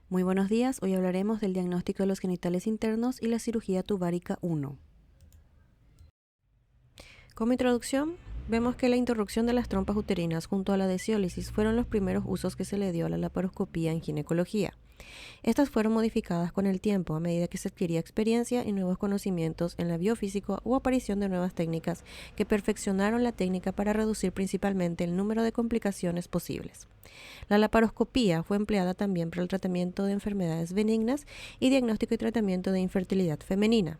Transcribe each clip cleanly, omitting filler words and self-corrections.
Muy buenos días, hoy hablaremos del diagnóstico de los genitales internos y la cirugía tubárica 1. Como introducción, vemos que la interrupción de las trompas uterinas junto a la desciólisis fueron los primeros usos que se le dio a la laparoscopía en ginecología. Estas fueron modificadas con el tiempo a medida que se adquiría experiencia y nuevos conocimientos en la biofísica o aparición de nuevas técnicas que perfeccionaron la técnica para reducir principalmente el número de complicaciones posibles. La laparoscopía fue empleada también para el tratamiento de enfermedades benignas y diagnóstico y tratamiento de infertilidad femenina.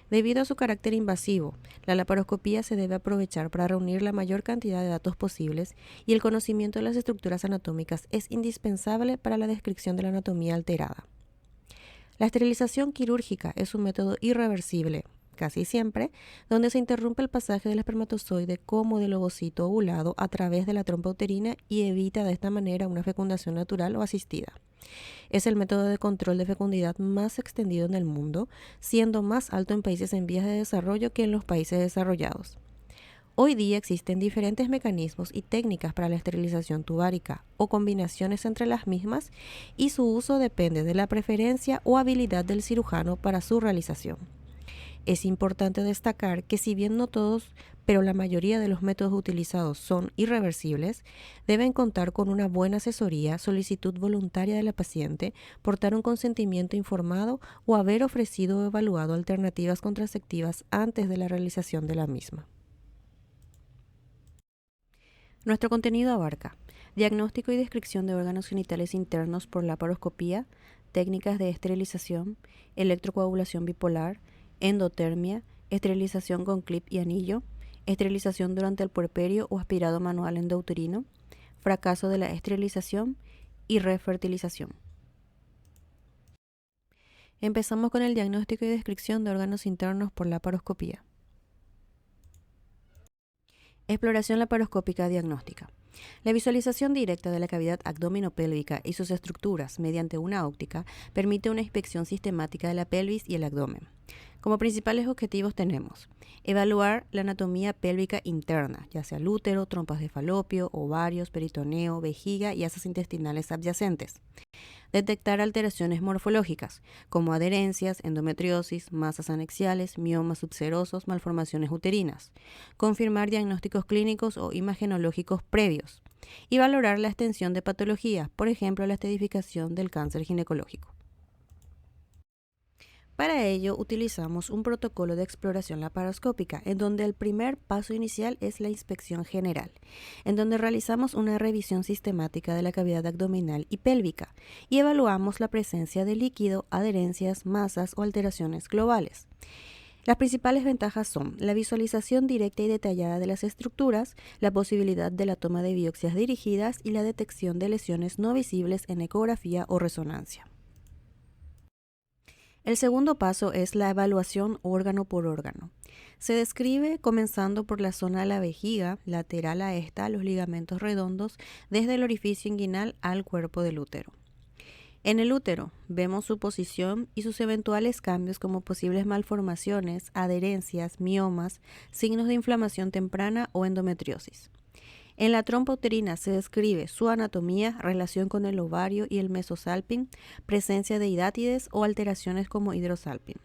Debido a su carácter invasivo, la laparoscopía se debe aprovechar para reunir la mayor cantidad de datos posibles y el conocimiento de las estructuras anatómicas es indispensable para la descripción de la anatomía alterada. La esterilización quirúrgica es un método irreversible, casi siempre, donde se interrumpe el pasaje del espermatozoide como del ovocito ovulado a través de la trompa uterina y evita de esta manera una fecundación natural o asistida. Es el método de control de fecundidad más extendido en el mundo, siendo más alto en países en vías de desarrollo que en los países desarrollados. Hoy día existen diferentes mecanismos y técnicas para la esterilización tubárica o combinaciones entre las mismas y su uso depende de la preferencia o habilidad del cirujano para su realización. Es importante destacar que si bien no todos, pero la mayoría de los métodos utilizados son irreversibles, deben contar con una buena asesoría, solicitud voluntaria de la paciente, portar un consentimiento informado o haber ofrecido o evaluado alternativas contraceptivas antes de la realización de la misma. Nuestro contenido abarca diagnóstico y descripción de órganos genitales internos por laparoscopía, técnicas de esterilización, electrocoagulación bipolar, endotermia, esterilización con clip y anillo, esterilización durante el puerperio o aspirado manual endouterino, fracaso de la esterilización y refertilización. Empezamos con el diagnóstico y descripción de órganos internos por laparoscopía. Exploración laparoscópica diagnóstica. La visualización directa de la cavidad abdominopélvica y sus estructuras mediante una óptica permite una inspección sistemática de la pelvis y el abdomen. Como principales objetivos tenemos evaluar la anatomía pélvica interna, ya sea el útero, trompas de falopio, ovarios, peritoneo, vejiga y asas intestinales adyacentes. Detectar alteraciones morfológicas, como adherencias, endometriosis, masas anexiales, miomas subserosos, malformaciones uterinas. Confirmar diagnósticos clínicos o imagenológicos previos. Y valorar la extensión de patologías, por ejemplo, la estadificación del cáncer ginecológico. Para ello utilizamos un protocolo de exploración laparoscópica, en donde el primer paso inicial es la inspección general, en donde realizamos una revisión sistemática de la cavidad abdominal y pélvica y evaluamos la presencia de líquido, adherencias, masas o alteraciones globales. Las principales ventajas son la visualización directa y detallada de las estructuras, la posibilidad de la toma de biopsias dirigidas y la detección de lesiones no visibles en ecografía o resonancia. El segundo paso es la evaluación órgano por órgano. Se describe comenzando por la zona de la vejiga, lateral a esta, los ligamentos redondos, desde el orificio inguinal al cuerpo del útero. En el útero vemos su posición y sus eventuales cambios como posibles malformaciones, adherencias, miomas, signos de inflamación temprana o endometriosis. En la trompa uterina se describe su anatomía, relación con el ovario y el mesosalping, presencia de hidátides o alteraciones como hidrosalping.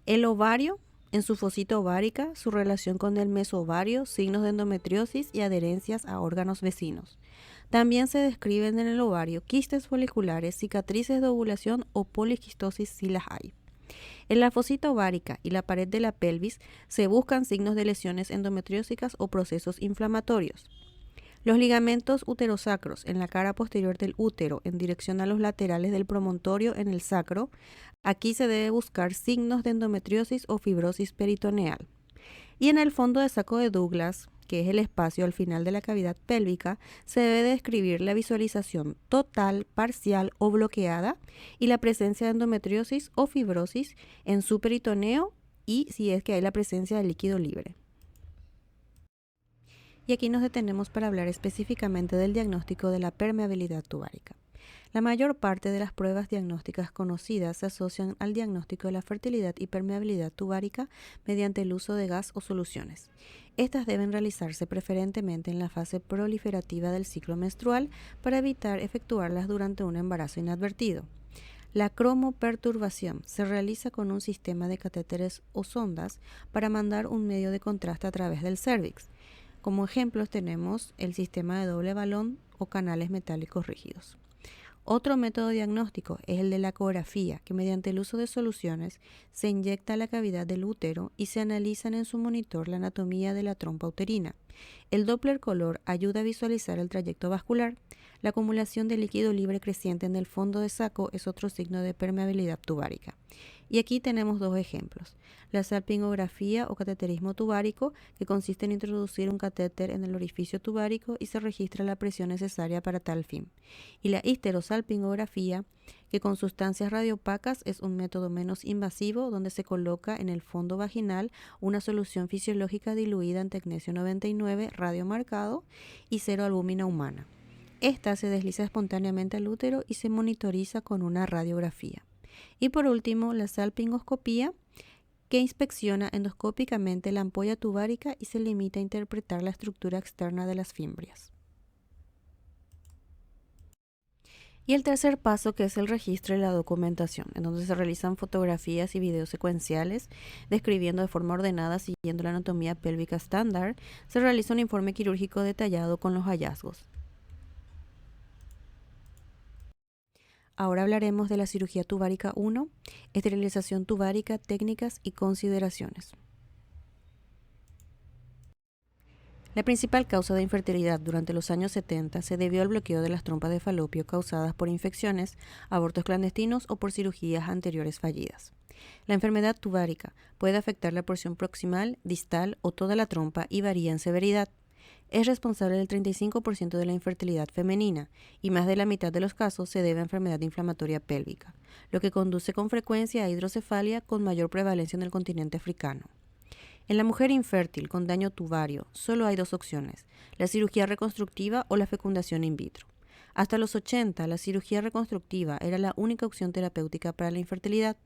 El ovario, en su fosita ovárica, su relación con el mesovario, signos de endometriosis y adherencias a órganos vecinos. También se describen en el ovario quistes foliculares, cicatrices de ovulación o poliquistosis si las hay. En la fosita ovárica y la pared de la pelvis se buscan signos de lesiones endometriósicas o procesos inflamatorios. Los ligamentos uterosacros en la cara posterior del útero en dirección a los laterales del promontorio en el sacro, aquí se debe buscar signos de endometriosis o fibrosis peritoneal. Y en el fondo de saco de Douglas, que es el espacio al final de la cavidad pélvica, se debe describir la visualización total, parcial o bloqueada y la presencia de endometriosis o fibrosis en su peritoneo y si es que hay la presencia de líquido libre. Y aquí nos detenemos para hablar específicamente del diagnóstico de la permeabilidad tubárica. La mayor parte de las pruebas diagnósticas conocidas se asocian al diagnóstico de la fertilidad y permeabilidad tubárica mediante el uso de gas o soluciones. Estas deben realizarse preferentemente en la fase proliferativa del ciclo menstrual para evitar efectuarlas durante un embarazo inadvertido. La cromoperturbación se realiza con un sistema de catéteres o sondas para mandar un medio de contraste a través del cérvix. Como ejemplos tenemos el sistema de doble balón o canales metálicos rígidos. Otro método diagnóstico es el de la ecografía, que mediante el uso de soluciones se inyecta a la cavidad del útero y se analizan en su monitor la anatomía de la trompa uterina. El Doppler color ayuda a visualizar el trayecto vascular. La acumulación de líquido libre creciente en el fondo de saco es otro signo de permeabilidad tubárica. Y aquí tenemos dos ejemplos. La salpingografía o cateterismo tubárico, que consiste en introducir un catéter en el orificio tubárico y se registra la presión necesaria para tal fin. Y la histerosalpingografía, que con sustancias radioopacas es un método menos invasivo donde se coloca en el fondo vaginal una solución fisiológica diluida en tecnesio 99 radiomarcado y ceroalbúmina humana. Esta se desliza espontáneamente al útero y se monitoriza con una radiografía. Y por último, la salpingoscopía, que inspecciona endoscópicamente la ampolla tubárica y se limita a interpretar la estructura externa de las fimbrias. Y el tercer paso, que es el registro y la documentación, en donde se realizan fotografías y videos secuenciales describiendo de forma ordenada siguiendo la anatomía pélvica estándar. Se realiza un informe quirúrgico detallado con los hallazgos. Ahora hablaremos de la cirugía tubárica 1, esterilización tubárica, técnicas y consideraciones. La principal causa de infertilidad durante los años 70 se debió al bloqueo de las trompas de falopio causadas por infecciones, abortos clandestinos o por cirugías anteriores fallidas. La enfermedad tubárica puede afectar la porción proximal, distal o toda la trompa y varía en severidad. Es responsable del 35% de la infertilidad femenina y más de la mitad de los casos se debe a enfermedad inflamatoria pélvica, lo que conduce con frecuencia a hidrocefalia con mayor prevalencia en el continente africano. En la mujer infértil con daño tubario solo hay dos opciones, la cirugía reconstructiva o la fecundación in vitro. Hasta los 80, la cirugía reconstructiva era la única opción terapéutica para la infertilidad.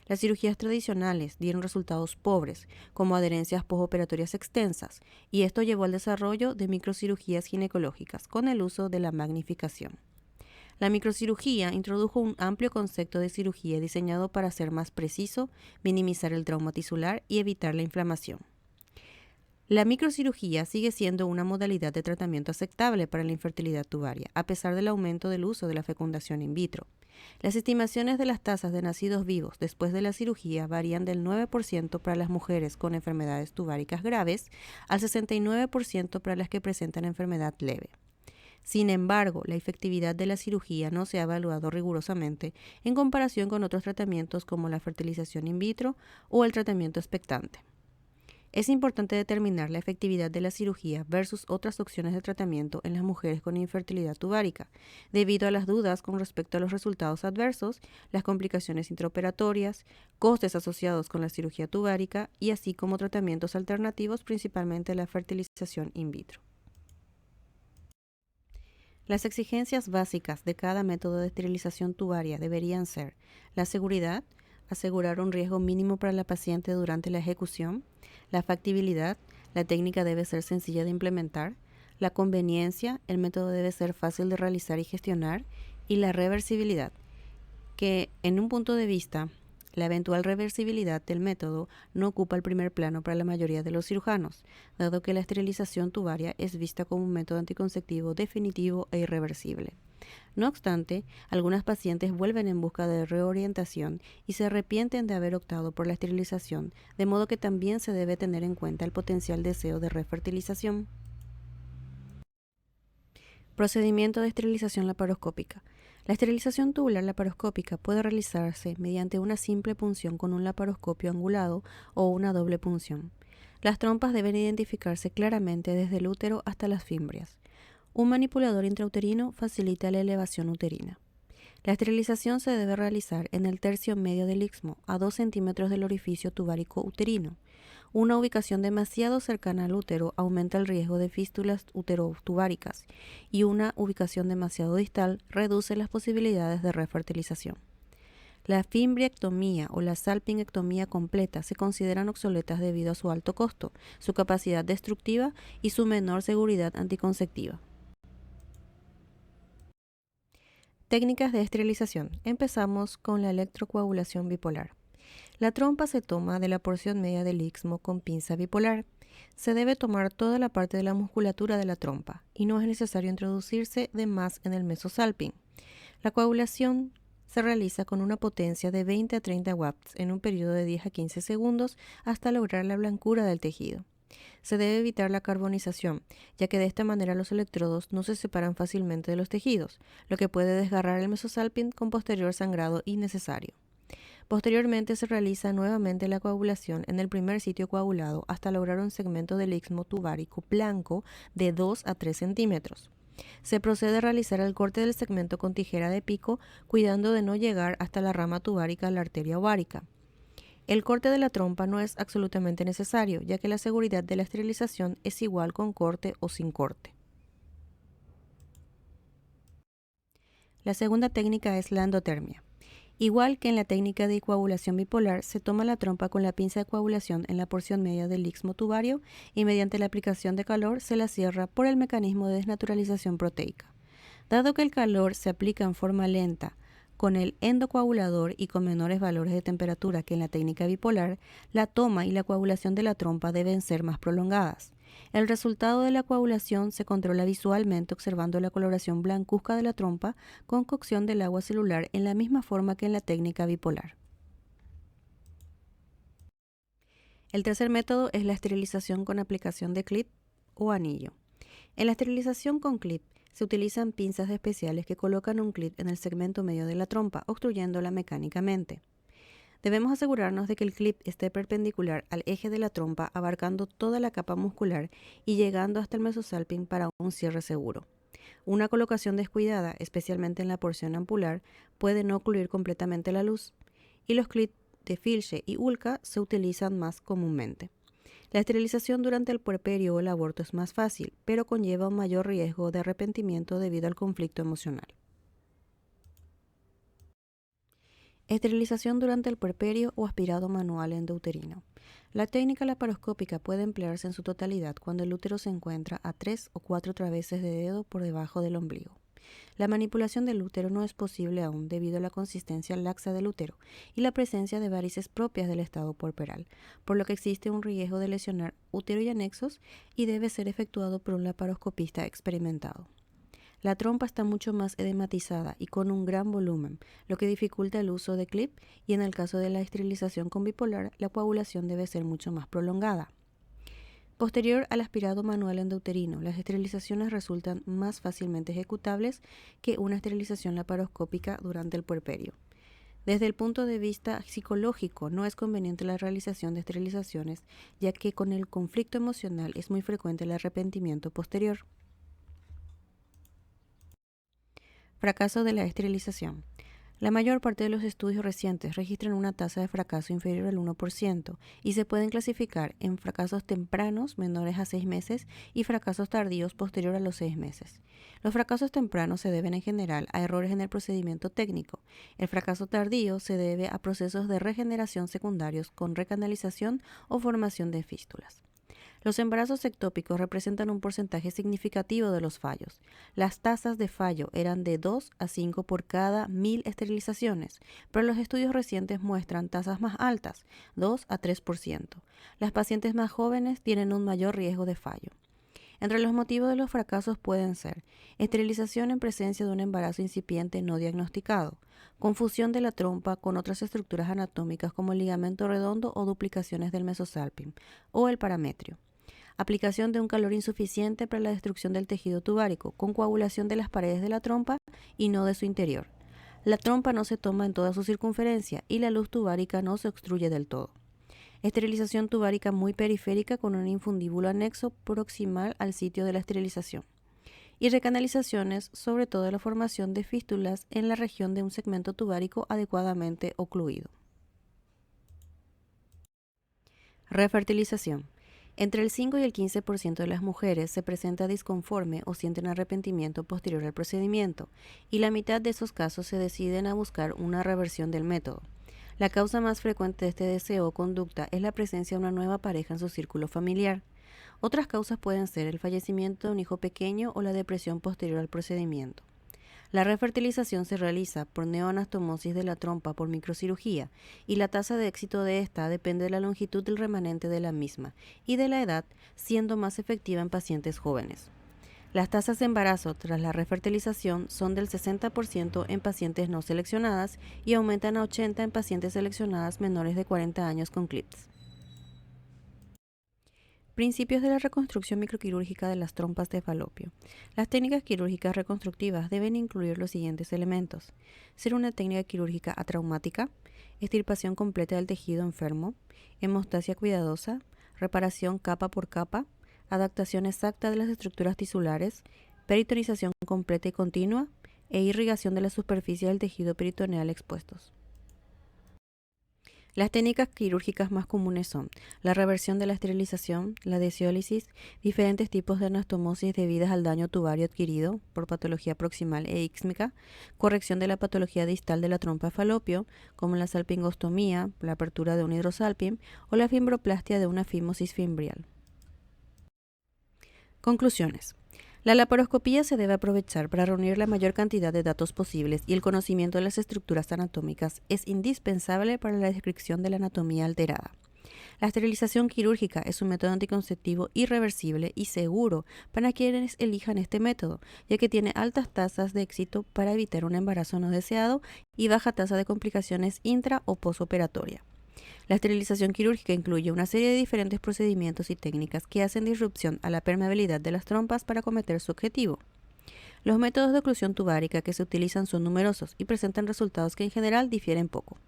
Las cirugías tradicionales dieron resultados pobres, como adherencias postoperatorias extensas, y esto llevó al desarrollo de microcirugías ginecológicas con el uso de la magnificación. La microcirugía introdujo un amplio concepto de cirugía diseñado para ser más preciso, minimizar el trauma tisular y evitar la inflamación. La microcirugía sigue siendo una modalidad de tratamiento aceptable para la infertilidad tubaria, a pesar del aumento del uso de la fecundación in vitro. Las estimaciones de las tasas de nacidos vivos después de la cirugía varían del 9% para las mujeres con enfermedades tubáricas graves al 69% para las que presentan enfermedad leve. Sin embargo, la efectividad de la cirugía no se ha evaluado rigurosamente en comparación con otros tratamientos como la fertilización in vitro o el tratamiento expectante. Es importante determinar la efectividad de la cirugía versus otras opciones de tratamiento en las mujeres con infertilidad tubárica, debido a las dudas con respecto a los resultados adversos, las complicaciones intraoperatorias, costes asociados con la cirugía tubárica y así como tratamientos alternativos, principalmente la fertilización in vitro. Las exigencias básicas de cada método de esterilización tubaria deberían ser la seguridad, asegurar un riesgo mínimo para la paciente durante la ejecución, la factibilidad, la técnica debe ser sencilla de implementar, la conveniencia, el método debe ser fácil de realizar y gestionar, y la reversibilidad, que en un punto de vista, la eventual reversibilidad del método no ocupa el primer plano para la mayoría de los cirujanos, dado que la esterilización tubaria es vista como un método anticonceptivo definitivo e irreversible. No obstante, algunas pacientes vuelven en busca de reorientación y se arrepienten de haber optado por la esterilización, de modo que también se debe tener en cuenta el potencial deseo de refertilización. Procedimiento de esterilización laparoscópica. La esterilización tubular laparoscópica puede realizarse mediante una simple punción con un laparoscopio angulado o una doble punción. Las trompas deben identificarse claramente desde el útero hasta las fimbrias. Un manipulador intrauterino facilita la elevación uterina. La esterilización se debe realizar en el tercio medio del istmo, a 2 centímetros del orificio tubárico uterino. Una ubicación demasiado cercana al útero aumenta el riesgo de fístulas uterotubáricas y una ubicación demasiado distal reduce las posibilidades de refertilización. La fimbriectomía o la salpingectomía completa se consideran obsoletas debido a su alto costo, su capacidad destructiva y su menor seguridad anticonceptiva. Técnicas de esterilización. Empezamos con la electrocoagulación bipolar. La trompa se toma de la porción media del istmo con pinza bipolar. Se debe tomar toda la parte de la musculatura de la trompa y no es necesario introducirse de más en el mesosalping. La coagulación se realiza con una potencia de 20 a 30 watts en un periodo de 10 a 15 segundos hasta lograr la blancura del tejido. Se debe evitar la carbonización, ya que de esta manera los electrodos no se separan fácilmente de los tejidos, lo que puede desgarrar el mesosalping con posterior sangrado innecesario. Posteriormente se realiza nuevamente la coagulación en el primer sitio coagulado hasta lograr un segmento del istmo tubárico blanco de 2 a 3 centímetros. Se procede a realizar el corte del segmento con tijera de pico, cuidando de no llegar hasta la rama tubárica de la arteria ovárica. El corte de la trompa no es absolutamente necesario, ya que la seguridad de la esterilización es igual con corte o sin corte. La segunda técnica es la endotermia. Igual que en la técnica de coagulación bipolar, se toma la trompa con la pinza de coagulación en la porción media del istmo tubario y mediante la aplicación de calor se la cierra por el mecanismo de desnaturalización proteica. Dado que el calor se aplica en forma lenta con el endocoagulador y con menores valores de temperatura que en la técnica bipolar, la toma y la coagulación de la trompa deben ser más prolongadas. El resultado de la coagulación se controla visualmente observando la coloración blancuzca de la trompa con cocción del agua celular en la misma forma que en la técnica bipolar. El tercer método es la esterilización con aplicación de clip o anillo. En la esterilización con clip se utilizan pinzas especiales que colocan un clip en el segmento medio de la trompa, obstruyéndola mecánicamente. Debemos asegurarnos de que el clip esté perpendicular al eje de la trompa, abarcando toda la capa muscular y llegando hasta el mesosalping para un cierre seguro. Una colocación descuidada, especialmente en la porción ampular, puede no ocluir completamente la luz, y los clips de Filche y Ulca se utilizan más comúnmente. La esterilización durante el puerperio o el aborto es más fácil, pero conlleva un mayor riesgo de arrepentimiento debido al conflicto emocional. Esterilización durante el puerperio o aspirado manual endouterino. La técnica laparoscópica puede emplearse en su totalidad cuando el útero se encuentra a 3 o 4 traveses de dedo por debajo del ombligo. La manipulación del útero no es posible aún debido a la consistencia laxa del útero y la presencia de varices propias del estado puerperal, por lo que existe un riesgo de lesionar útero y anexos y debe ser efectuado por un laparoscopista experimentado. La trompa está mucho más edematizada y con un gran volumen, lo que dificulta el uso de clip, y en el caso de la esterilización con bipolar, la coagulación debe ser mucho más prolongada. Posterior al aspirado manual endouterino, las esterilizaciones resultan más fácilmente ejecutables que una esterilización laparoscópica durante el puerperio. Desde el punto de vista psicológico, no es conveniente la realización de esterilizaciones, ya que con el conflicto emocional es muy frecuente el arrepentimiento posterior. Fracaso de la esterilización. La mayor parte de los estudios recientes registran una tasa de fracaso inferior al 1% y se pueden clasificar en fracasos tempranos menores a 6 meses y fracasos tardíos posterior a los 6 meses. Los fracasos tempranos se deben en general a errores en el procedimiento técnico. El fracaso tardío se debe a procesos de regeneración secundarios con recanalización o formación de fístulas. Los embarazos ectópicos representan un porcentaje significativo de los fallos. Las tasas de fallo eran de 2 a 5 por cada 1000 esterilizaciones, pero los estudios recientes muestran tasas más altas, 2 a 3%. Las pacientes más jóvenes tienen un mayor riesgo de fallo. Entre los motivos de los fracasos pueden ser esterilización en presencia de un embarazo incipiente no diagnosticado, confusión de la trompa con otras estructuras anatómicas como el ligamento redondo o duplicaciones del mesosalping, o el parametrio. Aplicación de un calor insuficiente para la destrucción del tejido tubárico, con coagulación de las paredes de la trompa y no de su interior. La trompa no se toma en toda su circunferencia y la luz tubárica no se obstruye del todo. Esterilización tubárica muy periférica con un infundíbulo anexo proximal al sitio de la esterilización. Y recanalizaciones, sobre todo la formación de fístulas en la región de un segmento tubárico adecuadamente ocluido. Refertilización. Entre el 5 y el 15% de las mujeres se presenta disconforme o sienten arrepentimiento posterior al procedimiento, y la mitad de esos casos se deciden a buscar una reversión del método. La causa más frecuente de este deseo o conducta es la presencia de una nueva pareja en su círculo familiar. Otras causas pueden ser el fallecimiento de un hijo pequeño o la depresión posterior al procedimiento. La refertilización se realiza por neoanastomosis de la trompa por microcirugía, y la tasa de éxito de esta depende de la longitud del remanente de la misma y de la edad, siendo más efectiva en pacientes jóvenes. Las tasas de embarazo tras la refertilización son del 60% en pacientes no seleccionadas y aumentan a 80% en pacientes seleccionadas menores de 40 años con CLIPS. Principios de la reconstrucción microquirúrgica de las trompas de falopio. Las técnicas quirúrgicas reconstructivas deben incluir los siguientes elementos: ser una técnica quirúrgica atraumática, extirpación completa del tejido enfermo, hemostasia cuidadosa, reparación capa por capa, adaptación exacta de las estructuras tisulares, peritonización completa y continua, e irrigación de la superficie del tejido peritoneal expuestos. Las técnicas quirúrgicas más comunes son la reversión de la esterilización, la desciólisis, diferentes tipos de anastomosis debidas al daño tubario adquirido por patología proximal e íxmica, corrección de la patología distal de la trompa de falopio, como la salpingostomía, la apertura de un hidrosalping o la fimbroplastia de una fimosis fimbrial. Conclusiones. La laparoscopía se debe aprovechar para reunir la mayor cantidad de datos posibles, y el conocimiento de las estructuras anatómicas es indispensable para la descripción de la anatomía alterada. La esterilización quirúrgica es un método anticonceptivo irreversible y seguro para quienes elijan este método, ya que tiene altas tasas de éxito para evitar un embarazo no deseado y baja tasa de complicaciones intra o posoperatoria. La esterilización quirúrgica incluye una serie de diferentes procedimientos y técnicas que hacen disrupción a la permeabilidad de las trompas para acometer su objetivo. Los métodos de oclusión tubárica que se utilizan son numerosos y presentan resultados que en general difieren poco.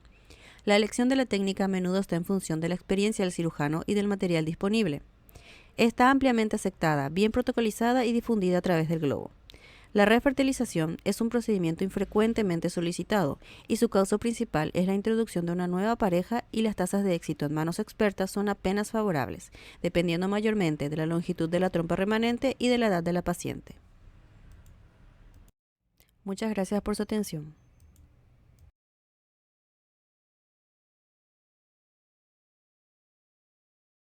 La elección de la técnica a menudo está en función de la experiencia del cirujano y del material disponible. Está ampliamente aceptada, bien protocolizada y difundida a través del globo. La refertilización es un procedimiento infrecuentemente solicitado, y su causa principal es la introducción de una nueva pareja, y las tasas de éxito en manos expertas son apenas favorables, dependiendo mayormente de la longitud de la trompa remanente y de la edad de la paciente. Muchas gracias por su atención.